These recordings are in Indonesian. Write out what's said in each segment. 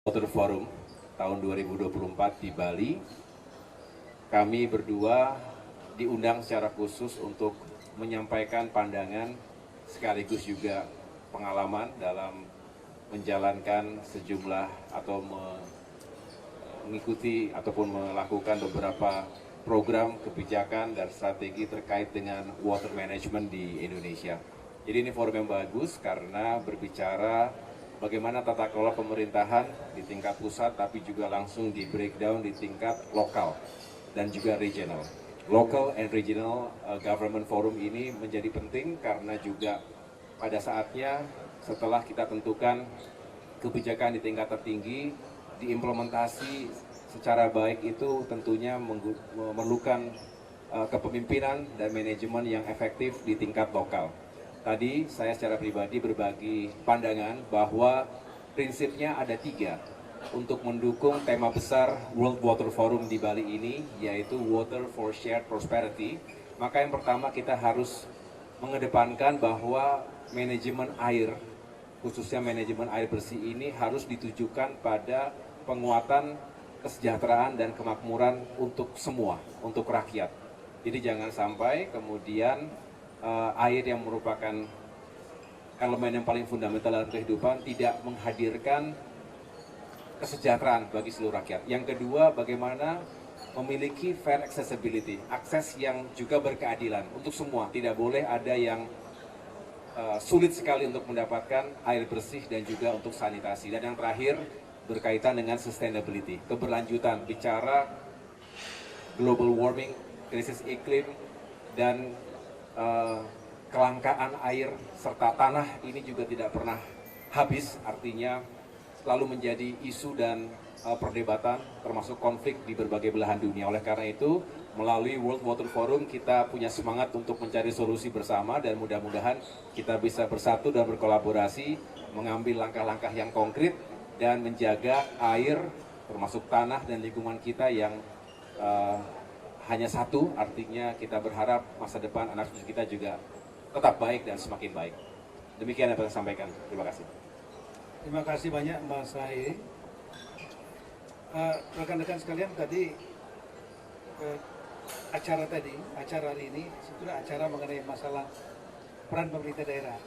Water Forum tahun 2024 di Bali. Kami berdua diundang secara khusus untuk menyampaikan pandangan sekaligus juga pengalaman dalam menjalankan sejumlah atau mengikuti ataupun melakukan beberapa program kebijakan dan strategi terkait dengan water management di Indonesia. Jadi ini forum yang bagus karena berbicara bagaimana tata kelola pemerintahan di tingkat pusat tapi juga langsung di breakdown di tingkat lokal dan juga regional. Local and Regional Government Forum ini menjadi penting karena juga pada saatnya setelah kita tentukan kebijakan di tingkat tertinggi, diimplementasi secara baik itu tentunya memerlukan kepemimpinan dan manajemen yang efektif di tingkat lokal. Tadi saya secara pribadi berbagi pandangan bahwa prinsipnya ada 3 untuk mendukung tema besar World Water Forum di Bali ini, yaitu Water for Shared Prosperity. Maka yang pertama kita harus mengedepankan bahwa manajemen air, khususnya manajemen air bersih ini harus ditujukan pada penguatan kesejahteraan dan kemakmuran untuk semua, untuk rakyat. Jadi jangan sampai kemudian air yang merupakan elemen yang paling fundamental dalam kehidupan tidak menghadirkan kesejahteraan bagi seluruh rakyat. Yang kedua, bagaimana memiliki fair accessibility, akses yang juga berkeadilan untuk semua. Tidak boleh ada yang sulit sekali untuk mendapatkan air bersih dan juga untuk sanitasi. Dan yang terakhir, berkaitan dengan sustainability, keberlanjutan, bicara global warming, krisis iklim, dan kelangkaan air serta tanah ini juga tidak pernah habis, artinya selalu menjadi isu dan perdebatan termasuk konflik di berbagai belahan dunia. Oleh karena itu, melalui World Water Forum kita punya semangat untuk mencari solusi bersama dan mudah-mudahan kita bisa bersatu dan berkolaborasi mengambil langkah-langkah yang konkret dan menjaga air termasuk tanah dan lingkungan kita yang hanya satu, artinya kita berharap masa depan anak cucu kita juga tetap baik dan semakin baik. Demikian yang saya sampaikan. Terima kasih. Terima kasih banyak Mas Sae. Rekan-rekan sekalian, tadi acara hari ini sebetulnya acara mengenai masalah peran pemerintah daerah,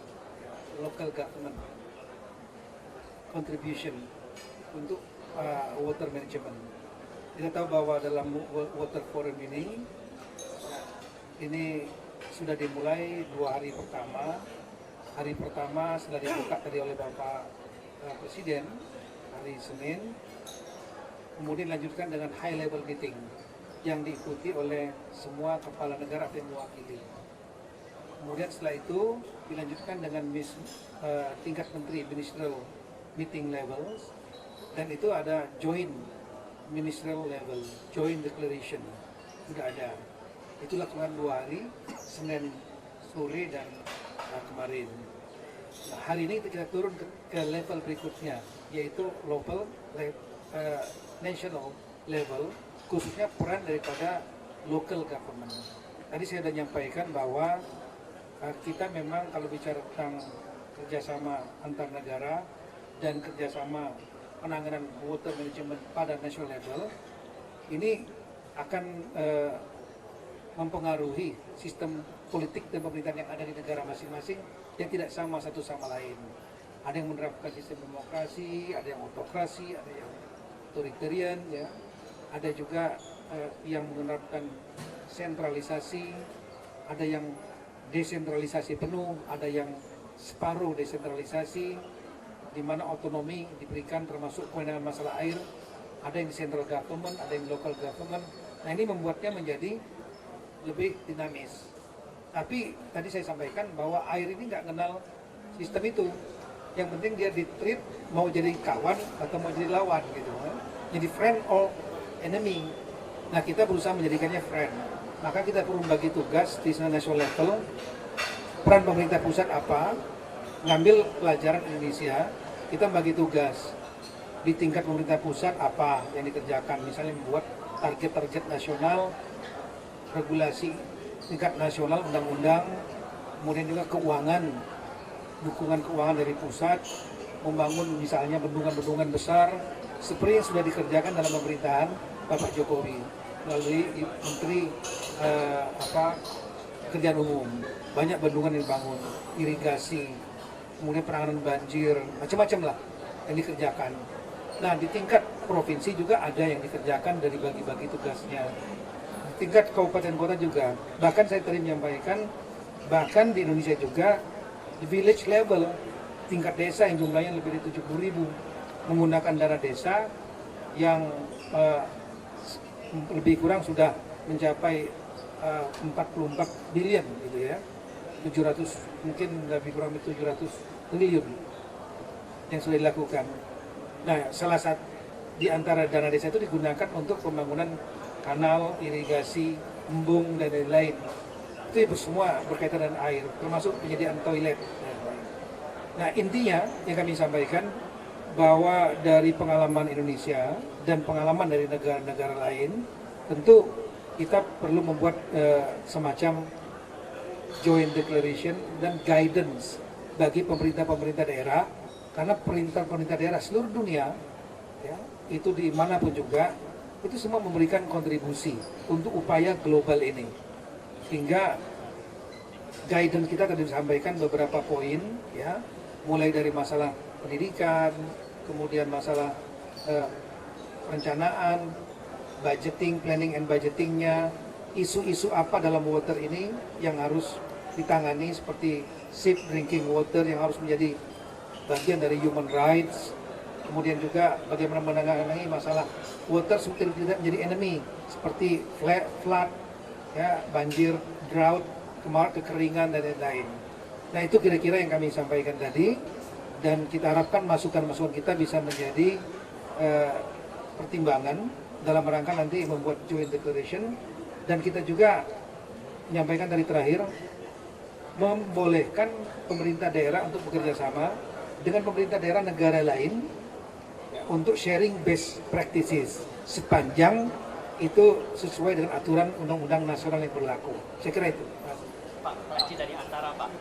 local government contribution untuk water management. Kita tahu bahwa dalam water forum ini sudah dimulai 2 hari pertama. Hari pertama sudah dibuka tadi oleh Bapak Presiden hari Senin, kemudian dilanjutkan dengan high level meeting yang diikuti oleh semua kepala negara yang mewakili. Kemudian setelah itu dilanjutkan dengan tingkat menteri, ministerial meeting levels, dan itu ada joint ministerial level, joint declaration sudah ada. Itu lakukan 2 hari, Senin sore dan kemarin. Nah, hari ini kita turun ke level berikutnya, yaitu local, national level, khususnya peran daripada local government. Tadi saya sudah menyampaikan bahwa kita memang kalau bicara tentang kerjasama antar negara dan kerjasama penanganan water management pada national level, ini akan mempengaruhi sistem politik dan pemerintahan yang ada di negara masing-masing yang tidak sama satu sama lain. Ada yang menerapkan sistem demokrasi, ada yang autokrasi, ada yang authoritarian, ya. Ada juga yang menerapkan sentralisasi, ada yang desentralisasi penuh, ada yang separuh desentralisasi, di mana otonomi diberikan termasuk kewenangan masalah air, ada yang central government, ada yang local government. Nah, ini membuatnya menjadi lebih dinamis. Tapi tadi saya sampaikan bahwa air ini nggak kenal sistem itu. Yang penting dia di-treat mau jadi kawan atau mau jadi lawan gitu. Jadi friend or enemy. Nah, kita berusaha menjadikannya friend. Maka kita perlu bagi tugas di national level. Peran pemerintah pusat apa? Ngambil pelajaran Indonesia. Kita bagi tugas di tingkat pemerintah pusat apa yang dikerjakan. Misalnya membuat target-target nasional, regulasi tingkat nasional, undang-undang, kemudian juga keuangan, dukungan keuangan dari pusat, membangun misalnya bendungan-bendungan besar, seperti yang sudah dikerjakan dalam pemerintahan Bapak Jokowi melalui Menteri Pekerjaan Umum. Banyak bendungan yang dibangun, irigasi, kemudian penanganan banjir, macam-macam lah yang dikerjakan. Nah, di tingkat provinsi juga ada yang dikerjakan dari bagi-bagi tugasnya. Di tingkat kabupaten kota juga. Bahkan saya tadi menyampaikan, bahkan di Indonesia juga, di village level, tingkat desa yang jumlahnya lebih dari 70.000 menggunakan dana desa yang lebih kurang sudah mencapai 44 bilion gitu ya. 700, mungkin lebih kurang 700 triliun yang sudah dilakukan. Nah, salah satu di antara dana desa itu digunakan untuk pembangunan kanal, irigasi, embung, dan lain-lain. Itu semua berkaitan dengan air, termasuk penyediaan toilet. Nah, intinya yang kami sampaikan bahwa dari pengalaman Indonesia dan pengalaman dari negara-negara lain, tentu kita perlu membuat semacam joint declaration dan guidance bagi pemerintah-pemerintah daerah, karena pemerintah daerah seluruh dunia ya, itu dimanapun juga itu semua memberikan kontribusi untuk upaya global ini, sehingga guidance kita tadi disampaikan beberapa poin ya, mulai dari masalah pendidikan, kemudian masalah perencanaan, budgeting, planning and budgetingnya, isu-isu apa dalam water ini yang harus ditangani, seperti safe drinking water yang harus menjadi bagian dari human rights, kemudian juga bagaimana menangani masalah water supaya tidak menjadi enemy, seperti flood, ya, banjir, drought, kekeringan, dan lain-lain. Nah, itu kira-kira yang kami sampaikan tadi, dan kita harapkan masukan-masukan kita bisa menjadi pertimbangan dalam rangka nanti membuat joint declaration. Dan kita juga menyampaikan dari terakhir, membolehkan pemerintah daerah untuk bekerja sama dengan pemerintah daerah negara lain untuk sharing best practices sepanjang itu sesuai dengan aturan undang-undang nasional yang berlaku. Saya kira itu. Pak Haji, dari antara Pak,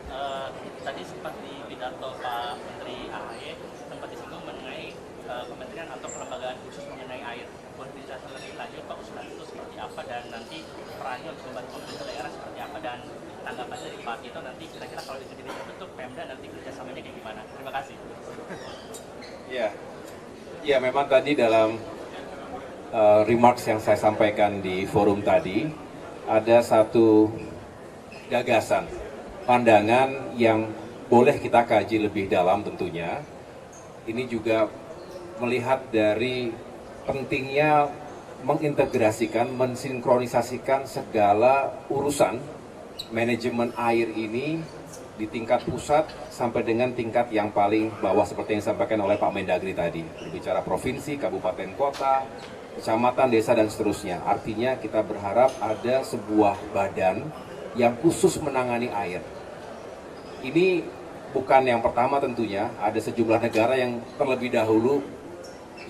tadi sempat di pidato Pak Menteri AHY sempat disinggung mengenai kementerian atau kelembagaan khusus mengenai air. Boleh dijelaskan lebih lanjut Pak usulan itu seperti apa, dan nanti perannya untuk membantu pemerintah daerah seperti apa, dan tanggapan dari Pak Tito nanti kira-kira kalau itu dibentuk Pemda nanti kerjasamanya kayak gimana? Terima kasih. Ya, memang tadi dalam remarks yang saya sampaikan di forum tadi ada satu gagasan, pandangan yang boleh kita kaji lebih dalam tentunya. Ini juga melihat dari pentingnya mengintegrasikan, mensinkronisasikan segala urusan manajemen air ini di tingkat pusat sampai dengan tingkat yang paling bawah seperti yang disampaikan oleh Pak Mendagri tadi. Berbicara provinsi, kabupaten, kota, kecamatan, desa, dan seterusnya. Artinya kita berharap ada sebuah badan yang khusus menangani air. Ini bukan yang pertama tentunya, ada sejumlah negara yang terlebih dahulu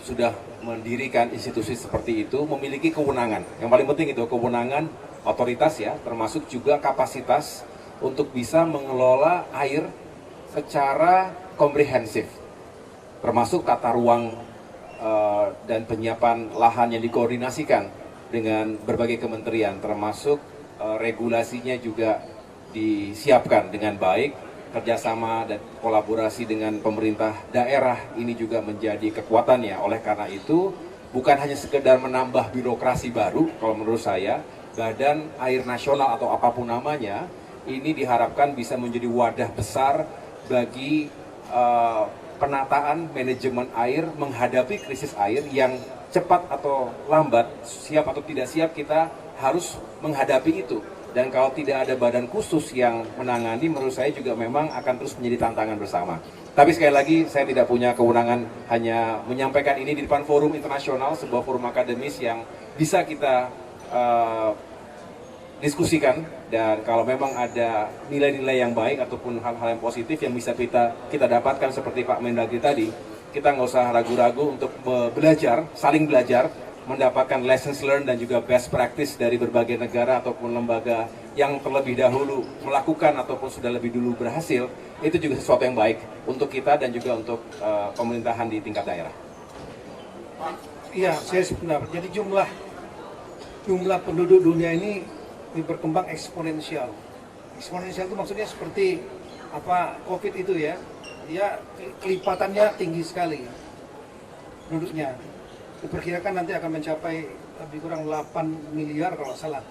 sudah mendirikan institusi seperti itu, memiliki kewenangan. Yang paling penting itu kewenangan otoritas ya, termasuk juga kapasitas untuk bisa mengelola air secara komprehensif, termasuk tata ruang dan penyiapan lahan yang dikoordinasikan dengan berbagai kementerian, termasuk regulasinya juga disiapkan dengan baik. Kerjasama dan kolaborasi dengan pemerintah daerah ini juga menjadi kekuatannya. Oleh karena itu, bukan hanya sekedar menambah birokrasi baru, kalau menurut saya, Badan Air Nasional atau apapun namanya, ini diharapkan bisa menjadi wadah besar bagi penataan manajemen air, menghadapi krisis air yang cepat atau lambat, siap atau tidak siap, kita harus menghadapi itu. Dan kalau tidak ada badan khusus yang menangani, menurut saya juga memang akan terus menjadi tantangan bersama. Tapi sekali lagi, saya tidak punya kewenangan hanya menyampaikan ini di depan forum internasional, sebuah forum akademis yang bisa kita diskusikan. Dan kalau memang ada nilai-nilai yang baik ataupun hal-hal yang positif yang bisa kita dapatkan seperti Pak Mendagri tadi, kita nggak usah ragu-ragu untuk belajar, saling belajar, mendapatkan lessons learned dan juga best practice dari berbagai negara ataupun lembaga yang terlebih dahulu melakukan ataupun sudah lebih dulu berhasil. Itu juga sesuatu yang baik untuk kita dan juga untuk pemerintahan di tingkat daerah. Iya, saya sependapat. Jadi jumlah penduduk dunia ini berkembang eksponensial. Eksponensial itu maksudnya seperti apa COVID itu ya, dia kelipatannya tinggi sekali penduduknya. Diperkirakan nanti akan mencapai lebih kurang 8 miliar kalau salah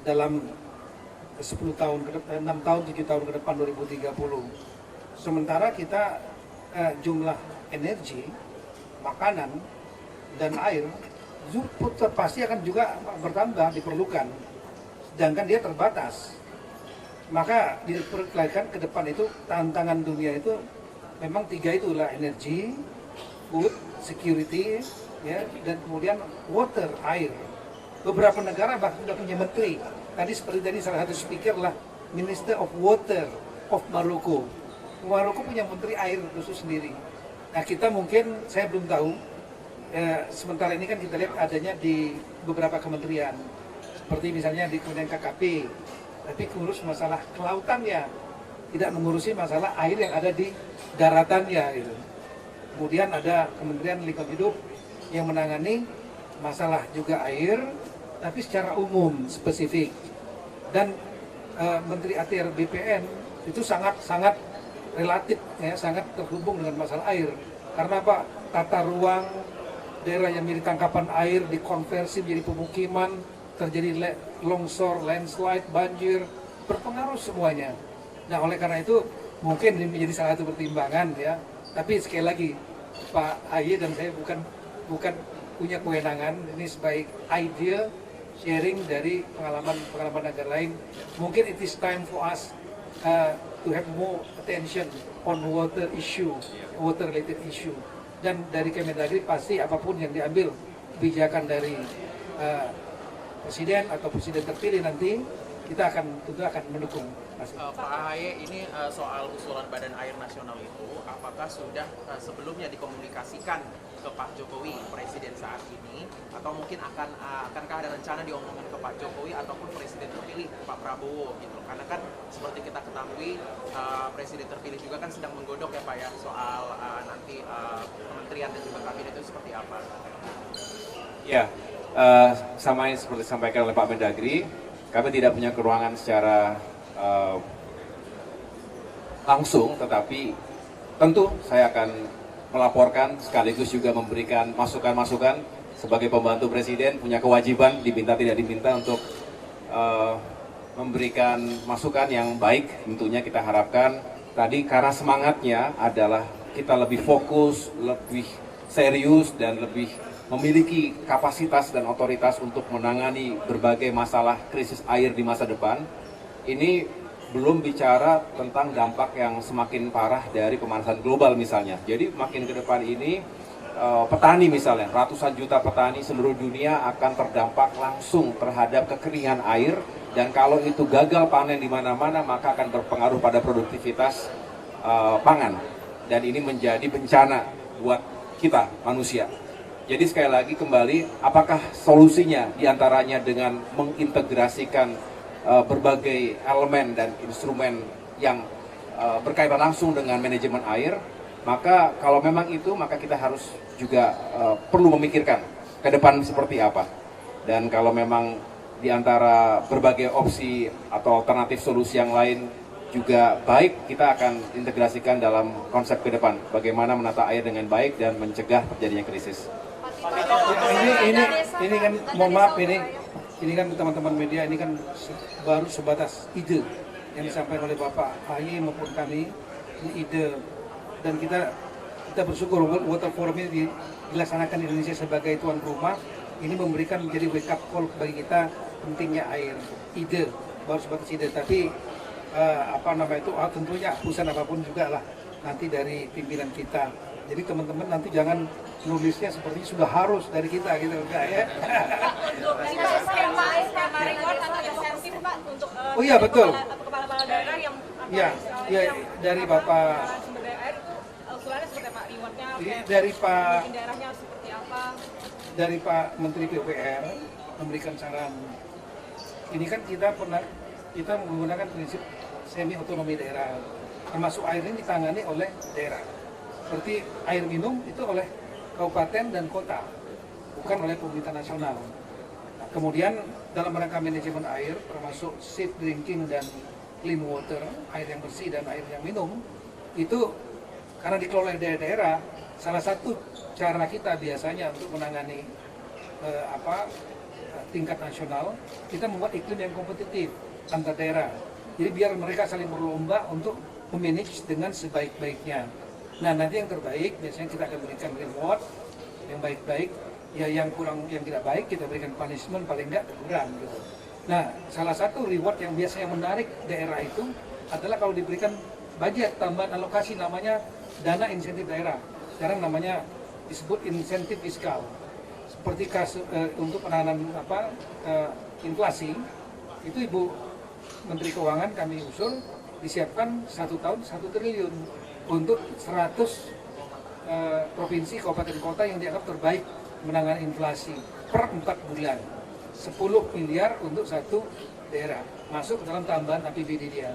dalam 10 tahun, 6 tahun, 7 tahun ke depan 2030. Sementara kita jumlah energi, makanan, dan air pasti akan juga bertambah, diperlukan. Sedangkan dia terbatas. Maka diperkirakan ke depan itu tantangan dunia itu memang 3 itulah: energi, food, security, ya, dan kemudian water, air. Beberapa negara bahkan sudah punya menteri. Tadi seperti tadi salah satu speaker lah Minister of Water of Maroko. Maroko punya menteri air khusus sendiri. Nah kita mungkin, saya belum tahu, sementara ini kan kita lihat adanya di beberapa kementerian, seperti misalnya di Kementerian KKP, tapi mengurus masalah kelautannya, tidak mengurusi masalah air yang ada di daratannya gitu. Kemudian ada Kementerian Lingkungan Hidup yang menangani masalah juga air, tapi secara umum spesifik. Dan Menteri ATR BPN itu sangat relatif, ya, sangat terhubung dengan masalah air. Karena apa? Tata ruang daerah yang menjadi tangkapan air dikonversi menjadi pemukiman, terjadi longsor, landslide, banjir, berpengaruh semuanya. Nah oleh karena itu mungkin ini menjadi salah satu pertimbangan ya. Tapi sekali lagi Pak AY dan saya bukan punya kewenangan, ini sebaik idea sharing dari pengalaman negara lain. Mungkin it is time for us to have more attention on water issue, water related issue. Dan dari Kemendagri pasti apapun yang diambil kebijakan dari presiden atau presiden terpilih nanti, kita tentu akan mendukung. Pak AHY, ini soal usulan Badan Air Nasional itu, apakah sudah sebelumnya dikomunikasikan ke Pak Jokowi, Presiden saat ini, atau mungkin akankah ada rencana diomongin ke Pak Jokowi ataupun Presiden terpilih Pak Prabowo gitu? Karena kan seperti kita ketahui Presiden terpilih juga kan sedang menggodok ya Pak ya soal nanti kementerian dan juga kabinet itu seperti apa? Ya, sama seperti disampaikan oleh Pak Mendagri, kami tidak punya keruangan secara langsung, tetapi tentu saya akan melaporkan sekaligus juga memberikan masukan-masukan sebagai pembantu presiden, punya kewajiban diminta tidak diminta untuk memberikan masukan yang baik. Tentunya kita harapkan tadi karena semangatnya adalah kita lebih fokus, lebih serius dan lebih memiliki kapasitas dan otoritas untuk menangani berbagai masalah krisis air di masa depan. Ini belum bicara tentang dampak yang semakin parah dari pemanasan global misalnya. Jadi makin ke depan ini petani misalnya, ratusan juta petani seluruh dunia akan terdampak langsung terhadap kekeringan air, dan kalau itu gagal panen di mana-mana maka akan berpengaruh pada produktivitas pangan, dan ini menjadi bencana buat kita manusia. Jadi sekali lagi kembali, apakah solusinya diantaranya dengan mengintegrasikan berbagai elemen dan instrumen yang berkaitan langsung dengan manajemen air? Maka kalau memang itu, maka kita harus juga perlu memikirkan ke depan seperti apa. Dan kalau memang di antara berbagai opsi atau alternatif solusi yang lain juga baik, kita akan integrasikan dalam konsep ke depan bagaimana menata air dengan baik dan mencegah terjadinya krisis. Ini kan, mohon maaf, ini kan teman-teman media, ini kan baru sebatas ide yang disampaikan oleh Bapak AHY maupun kami. Ini ide, dan kita bersyukur Water Forum ini dilaksanakan di Indonesia sebagai tuan rumah. Ini memberikan menjadi wake up call bagi kita pentingnya air. Ide baru sebatas ide, tapi tentunya keputusan apapun juga lah nanti dari pimpinan kita. Jadi teman-teman nanti jangan nulisnya seperti sudah harus dari kita gitu, enggak ya. Skema reward atau insentif Pak untuk Oh iya betul. kepala-kepala daerah yang dari Bapak sumber daya air itu usulannya seperti apa, rewardnya dari Pak daerahnya harus seperti apa? Dari Pak Menteri PUPR memberikan saran. Ini kan kita menggunakan prinsip semi otonomi daerah, termasuk air ini ditangani oleh daerah. Seperti air minum itu oleh kabupaten dan kota, bukan oleh pemerintah nasional. Nah, kemudian dalam rangka manajemen air, termasuk safe drinking dan clean water, air yang bersih dan air yang minum, itu karena dikelola oleh daerah-daerah, salah satu cara kita biasanya untuk menangani tingkat nasional, kita membuat iklim yang kompetitif antar daerah. Jadi biar mereka saling berlomba untuk memanage dengan sebaik-baiknya. Nah, nanti yang terbaik biasanya kita akan berikan reward yang baik-baik, ya yang kurang, yang tidak baik kita berikan punishment, paling enggak teguran gitu. Nah, salah satu reward yang biasanya menarik daerah itu adalah kalau diberikan budget tambahan alokasi, namanya dana insentif daerah. Sekarang namanya disebut insentif fiskal. Seperti kasus untuk penanganan inflasi, itu Ibu Menteri Keuangan kami usul disiapkan 1 tahun 1 triliun untuk 100 provinsi, kabupaten kota yang dianggap terbaik menangani inflasi per 4 bulan. 10 miliar untuk satu daerah masuk ke dalam tambahan APBD dia,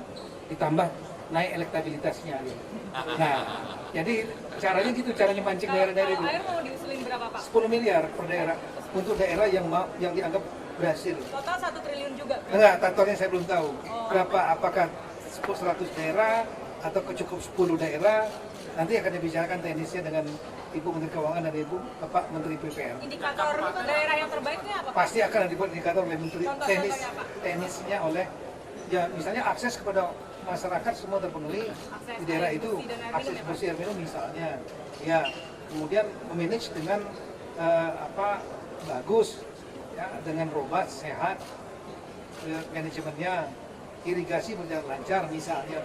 ditambah naik elektabilitasnya. Nah, jadi caranya gitu, caranya mancing daerah-daerah itu. Air mau diusulin berapa Pak? 10 miliar per daerah untuk daerah yang dianggap berhasil. Total 1 triliun juga? Enggak, totalnya saya belum tahu. Berapa, apakah 100 daerah atau cukup 10 daerah, nanti akan dibicarakan teknisnya dengan Ibu Menteri Keuangan dan Ibu Bapak Menteri PPR. Indikator daerah yang terbaiknya apa Pak? Pasti akan dibuat indikator oleh Menteri teknisnya oleh, ya misalnya akses kepada masyarakat semua terpenuhi di daerah itu, akses bersih air minum misalnya, ya kemudian memanage dengan bagus, ya dengan robust, sehat, manajemennya, irigasi berjalan lancar misalnya.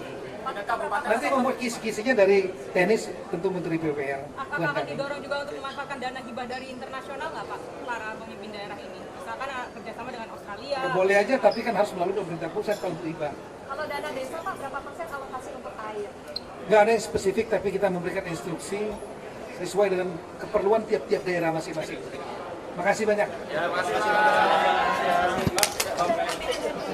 Nanti membuat kisi-kisinya dari teknis tentu Menteri PPR. Apakah akan didorong juga untuk memanfaatkan dana hibah dari internasional nggak Pak, para pemimpin daerah ini? Misalkan kerjasama dengan Australia. Boleh aja, tapi kan harus melalui pemerintah pusat kalau untuk hibah. Kalau dana desa Pak, berapa persen alokasi untuk air? Nggak ada yang spesifik, tapi kita memberikan instruksi sesuai dengan keperluan tiap-tiap daerah masing-masing. Makasih banyak. Ya, makasih.